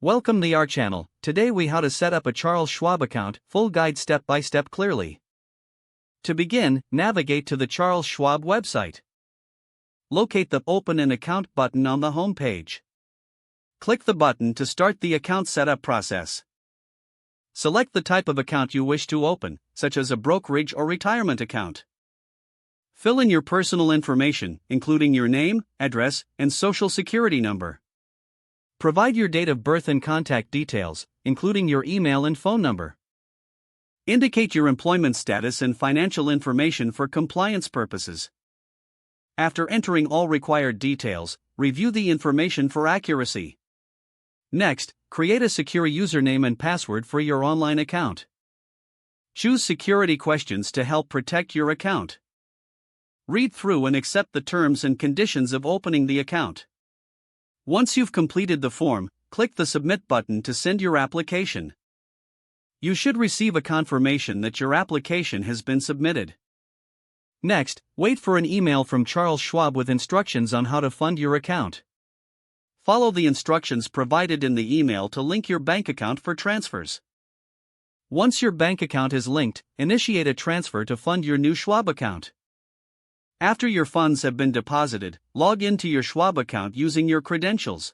Welcome to our channel. Today we how to set up a Charles Schwab account, full guide step by step clearly. To begin, navigate to the Charles Schwab website. Locate the Open an Account button on the home page. Click the button to start the account setup process. Select the type of account you wish to open, such as a brokerage or retirement account. Fill in your personal information, including your name, address, and social security number. Provide your date of birth and contact details, including your email and phone number. Indicate your employment status and financial information for compliance purposes. After entering all required details, review the information for accuracy. Next, create a secure username and password for your online account. Choose security questions to help protect your account. Read through and accept the terms and conditions of opening the account. Once you've completed the form, click the Submit button to send your application. You should receive a confirmation that your application has been submitted. Next, wait for an email from Charles Schwab with instructions on how to fund your account. Follow the instructions provided in the email to link your bank account for transfers. Once your bank account is linked, initiate a transfer to fund your new Schwab account. After your funds have been deposited, log into your Schwab account using your credentials.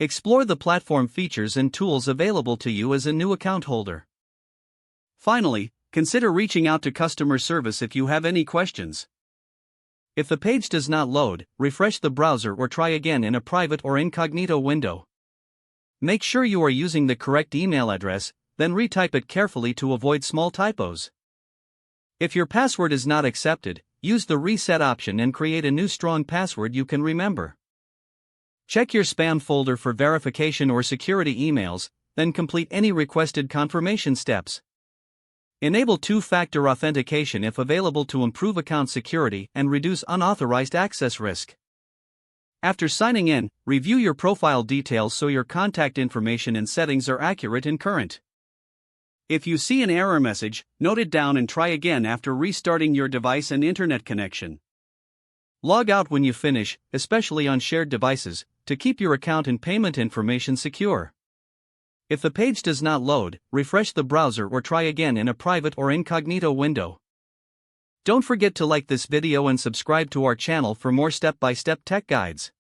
Explore the platform features and tools available to you as a new account holder. Finally, consider reaching out to customer service if you have any questions. If the page does not load, refresh the browser or try again in a private or incognito window. Make sure you are using the correct email address, then retype it carefully to avoid small typos. If your password is not accepted, use the reset option and create a new strong password you can remember. Check your spam folder for verification or security emails, then complete any requested confirmation steps. Enable two-factor authentication if available to improve account security and reduce unauthorized access risk. After signing in, review your profile details so your contact information and settings are accurate and current. If you see an error message, note it down and try again after restarting your device and internet connection. Log out when you finish, especially on shared devices, to keep your account and payment information secure. If the page does not load, refresh the browser or try again in a private or incognito window. Don't forget to like this video and subscribe to our channel for more step-by-step tech guides.